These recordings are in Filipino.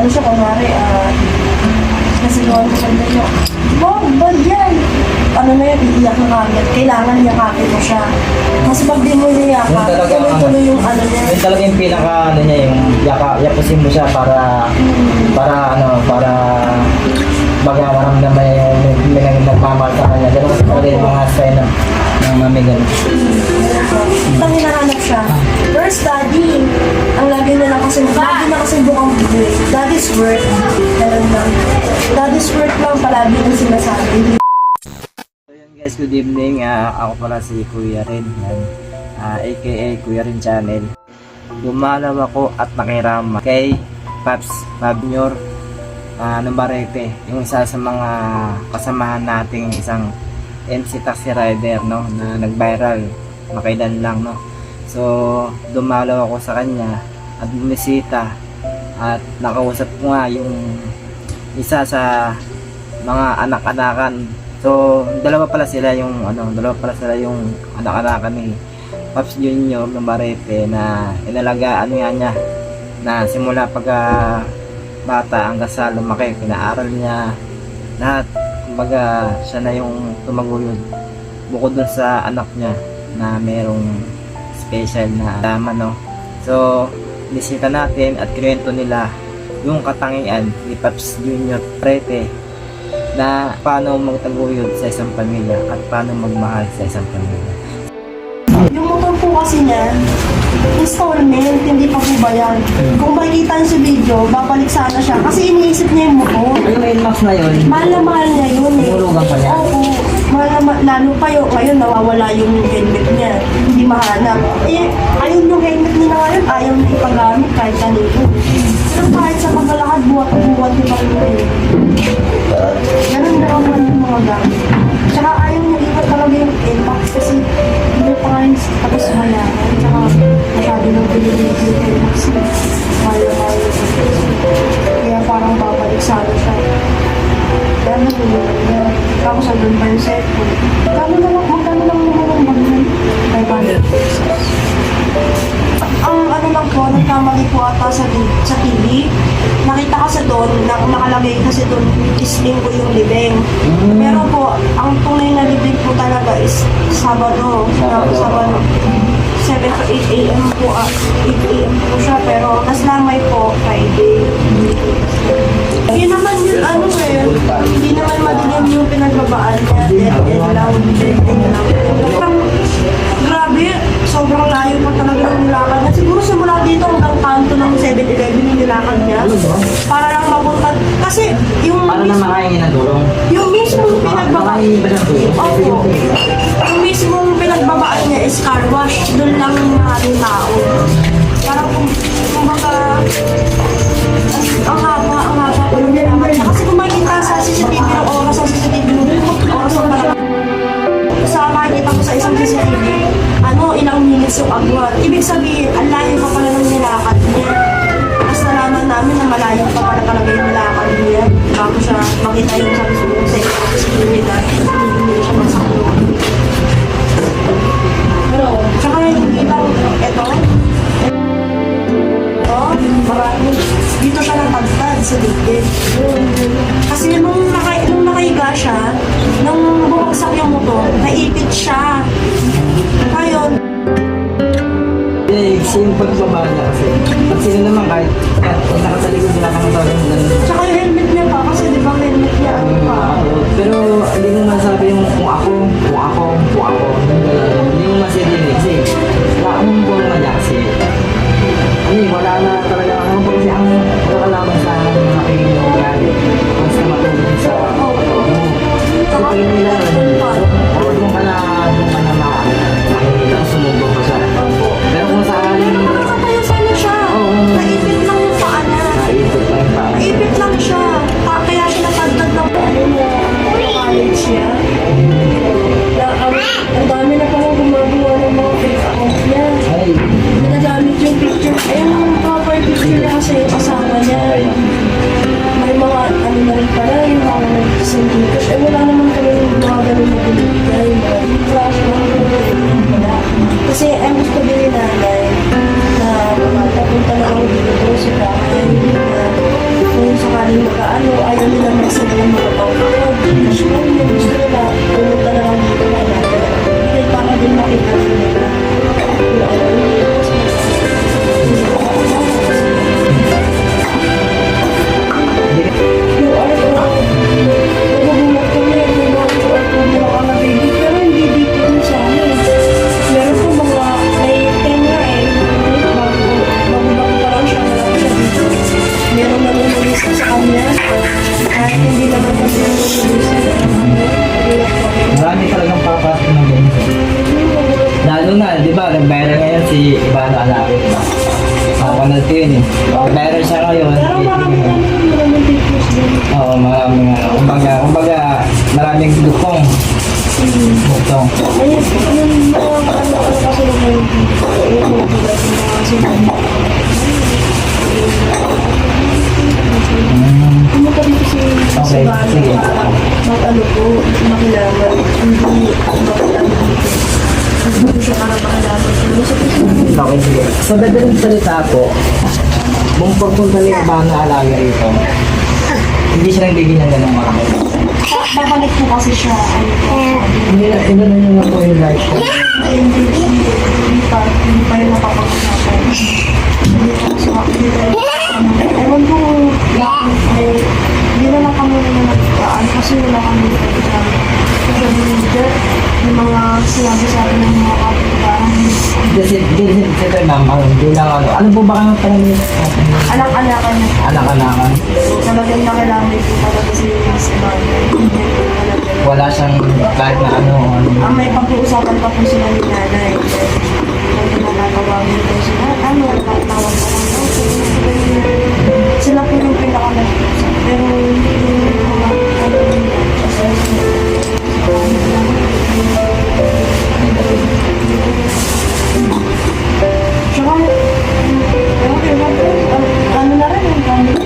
ano siya, kunwari, nasigawan ko kanta niya, wow, bad yan! Ano na yan, iiyak na kagad. Kailangan yakapin mo siya. Kasi pag di mo niyakap, tuloy-tuloy yung ano niya. Yun talaga yung pinaka ano niya, yung yapusin mo siya para baga maramdaman niya yung nagmamahal sa kanya. Ganun kasi talaga yung mga sign ng mami ganun. Itang hinahanap siya. Where's daddy? Ang lagi na kasi bukang bigay. Daddy's work. Ganun lang. Daddy's work lang palagi ang sinasabi. Guys, good evening. Ako pala si Kuya Rin, aka Kuya Rin Channel. Dumalaw ako at nakirama kay Paps Fabnor Numbarete, yung isa sa mga kasamahan nating isang MC taxi rider, no, na nag-viral makailan lang, no. So dumalaw ako sa kanya at bumisita at nakausap ko nga yung isa sa mga anak-anakan. So, dalawa pala sila yung anak-anakan ni Paps Junior Numbarete na inalagaan niya na simula pagka bata hanggang sa lumaki, pinaaral niya lahat. Kumbaga, siya na yung tumaguyod bukod dun sa anak niya na merong special na dama, no. So, bisita natin at kinuwento nila yung katangian ni Paps Junior Numbarete na paano magtaguyod sa isang pamilya at paano magmahal sa isang pamilya. Yung motor po kasi niya, installment, hindi pa po bayan. Kung makikita niyo sa video, babalik sana siya. Kasi iniisip niya yung motor. Yung NMAX na yun, Mahal na mahal niya yun eh. Hulugan pa niya? Oo. Lalo pa yun, ngayon nawawala yung helmet niya. Hindi mahanap. Eh, ayun yung helmet niya na ngayon, ayaw niya ipagamit kahit kanino. Pero kahit sa paglalakad, buwat-buwat niya pa rin. Ganun na naman yung mga gamit. Tsaka ayaw niya ipat talaga yung NMAX kasi hindi pa nga yung tapos mayaman. Tsaka masyado nang pinilitin yung NMAX. Mahal. Kaya parang babalik sana siya. Kaya nagulungan niya. Tapos andun pa yung cellphone. Magkano lang naman ang magnan? 500 pesos. Ang ano lang po, nagkamali po ata sa TV. Nakita kasi doon, nakalagay kasi doon, isling ko yung libing. Pero po, ang tunay na libing po talaga is Sabado. Sabado. 7 to 8 a.m. po, 8 a.m. po siya, pero naslamay po, Friday. Yun naman yun, ano eh, hindi naman madilim yung pinagbabaan niya, dead lang. Parang, grabe, sobrang layo pa talaga ng nilakad niya. Siguro simula dito hanggang kanto ng 7-Eleven yung nilakad niya. Para lang mapunta, kasi yung... para na makahingi ng tulong. Yung mismong pinagbabaan... Opo. Yung mismong pinagbabaan niya is car wash. Doon lang yung maraming tao. Parang kumbaga... Ang haba po yung nilakad niya. Kasi kung makikita sa CCTV ng oras, sa CCTV ng oras ng parang... Sa makikita ko sa isang CCTV, ilang minutes yung agwat. Ibig sabihin, ang layo pa pala ng nilakad niya. Tapos nalaman namin na malayo pa pala talaga yung nilakad niya. Bago siya makita yung sabi sa CCTV na hindi siya masakulong. Pero, tsaka hindi lang, ito, marami. Dito siya natagtad sa dibdib. Kasi nung nakahiga siya, nung bumagsak yung motor, naipit siya. Ngayon, yung pagbaba niya kasi. At sino naman kahit nakatalikod nila kang tawag ng ganun. tsaka yung helmet niya pa, kasi di ba helmet niya ano pa. Pero hindi mo masabi yung kung ako. Hindi mo masabi kasi wala akong forma niya kasi wala na talaga ako kasi ang nakalaban sa mga kainin ng ugali. Basta matulog sa Tsaka kainin nila doon ka na makikita ang sumubok ka siya. Pero kung sakaling nakakatayo sana siya. Naipit lang yung paa niya. Naipit lang siya. Kaya siya natagtag ng college niya. Ang dami na palang gumagawa ng mga fake account niya. Ginagamit yung picture. Ayun yung proper picture niya kasi yung kasama niya. May mga ano na rin pala, yung mga nag-sindicate. Wala naman kami yung mga ganun na binibigay. Flash lang wala. Kasi ang gusto din ni nanay na papunta na ako dito sa bahay na ano, ayaw nila magsama ng mga pangkakod. Gusto nila, pumunta na lang dito na natin. Hindi para din makita nila. Yung ano, nagbubuhat kami, mga baby, pero hindi dito dun sa amin. Meron po mga, may tenga bago pa lang siya, wala siya dito. Meron na nung sa kanya, kahit hindi naman kasi Marami talagang papasok ng ganito. Lalo na, di ba, nag-viral ngayon si Ivano Alawi, di ba? Kapanood ko yun eh. Nag-viral siya ngayon. Pero maraming pictures din. Oo, maraming kumbaga, maraming dukong. Dukong. Ayun, yung mga ano kasi yung mga sinabi. Pumunta dito si Okay, Bano sige. para mag-ano po, makilaman. Hindi makilaman dito. Hindi ko siya para makilaman. Okay, sige. So, dadaling salita po, kung pagpunta ni Ivano Alawi rito, hindi siya nagbigay ng ganong marami. Babalik po kasi siya. Hindi na yun po yung life ko. Hindi pa yung napapag-usapan. Ewan ko, hindi na lang kami nagkaan kasi wala kami social media. Yung mga sinabi sa akin ng mga kapitbahay. Kasi ma'am, hindi lang ano po ba kayo pala niyo? Anak-anakan niya. Anak-anakan. Talagang nakilamay po talaga si Bano. Wala siyang kahit na ano. May pag-uusapan pa po sila ni nanay. Hindi na natawagin po sila. Ano, tawag pa lang. Sila po yung pinaka-nag-usap. Pero yung mga tsaka, ano na rin yung gamit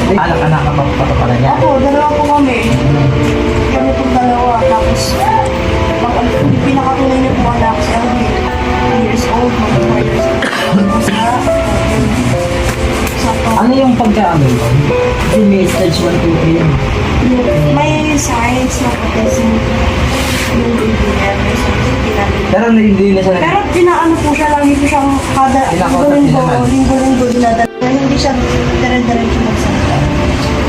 Anak-anakan pa pala niya. ako, dalawa po kami. Kami pong dalawa. Tapos, pinakatunay niya po anak si Alvin. 2 years old, mag-4 years old. Tapos Ano yung pagkaano? Kasi may stage 1, 2, 3 yun. may signs na autism yung baby niya. May signs na ginamit. Pero hindi na siya Pero pinaano po siya, lagi po siyang kada Pinakausap niya naman. linggo-linggo dinadala. Hindi siya dire-diretso magsalita.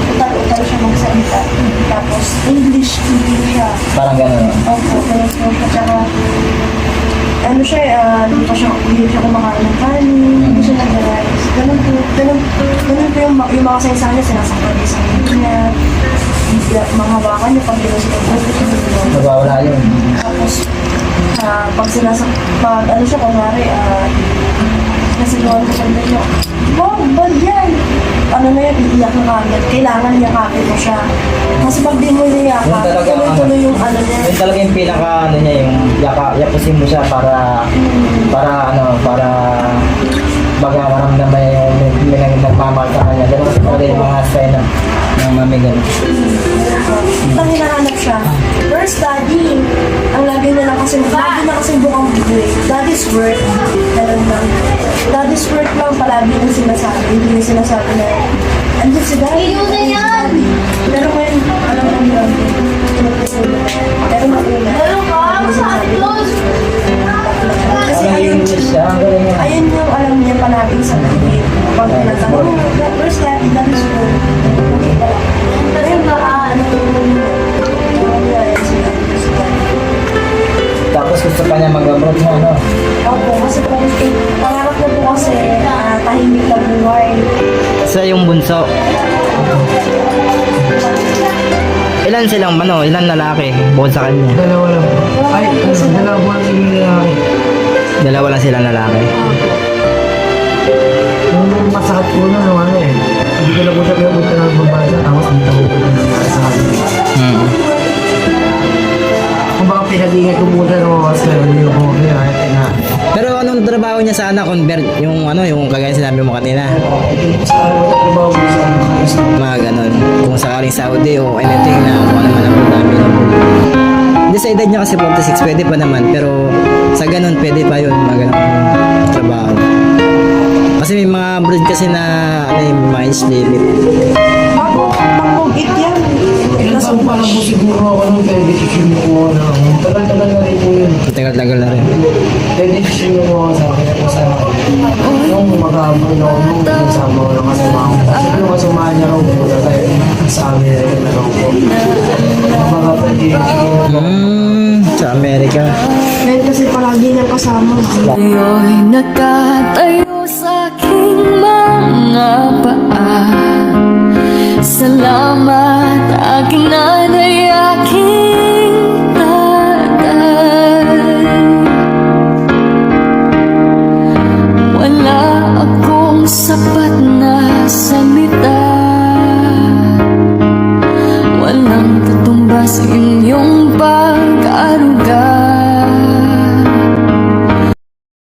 Utal-utal siya magsalita. Tapos English siya. parang gano'n. Opo, pero po siya. Tsaka ano siya, hindi siya kumakain ng kanin, hindi siya nag-rice. Ganun po yung mga sayang niya, sinasaktan niya sa niya. Mahawakan niya pag siya. Nagwawala yun. Tapos, pag ano siya, kunwari, nasigawan ko siya niya, wow, bad yan! Ano na yan, iiyak na kagad. Kailangan yakapin mo siya. Kasi pag di mo niyakap, Yun talaga ang tuloy-tuloy yung ano niya. Yun talaga yung pinaka ano niya, yung yapusin mo siya para baga maramdaman niya yung may nagmamahal sa kanya. Ganun kasi talaga yung mga sign ng mami ganun. Ito hinahanap siya. Where's daddy? Ang lagi na lang kasi bukang bigay. Daddy's work. Ganun lang. Daddy's work lang palagi yung sinasabi. Hindi yung sinasabi na andun si daddy. Ayun na yan! Pero ngayon, alam mo lang. Pero mauna. Ano ka? Masakit close! Kasi Parang ayun, English siya, ang galing niya. ayun yung alam niya palaging sa video. Pag tinatanong, where's daddy? Daddy's work. Pero yung ano, Tapos gusto pa niya mag-abroad mo, ano? opo, kasi pangarap na po kasi tahimik na buhay. Sa yung bunso. Ilan silang ilan lalaki bukod sa kanya? Dalawa lang. Ay, dalawa lang yung lalaki. Dalawa lang silang lalaki. Yung masakit po na ano eh. Hindi ko na po siya pinapunta ng babasa. Tapos hindi ko po na sa kanila. Kung baka pinag-ingat ko muna ng mga kasi hindi ko po kaya na. Pero anong trabaho niya sana convert yung yung kagaya sinabi mo kanina? Trabaho ko sa Mga ganun. Kung sakaling Saudi o anything na kung ano man ang namin. Hindi sa edad niya kasi 46 pwede pa naman pero sa ganun pwede pa yun mga ganun trabaho. Mas Kasi may mga breed kasi na ano yung mga age limit. Bago mag-it yan. Ilang taon pa lang po siguro ako nung pwede decision ko na tagal-tagal na rin po yun. Tagal-tagal na rin. Pwede decision ko sa akin ako sa nung mag-aabon ako nung nagsama ko ng kasama ko. Kasi yung kasama niya raw po tayo sa Amerika na raw po. Mga pwede Sa Amerika. Ngayon kasi palagi niyang kasama. Ayo'y nakatayo sa aking mga paa. Salamat aking nanay, aking tatay. Wala akong sapat na sa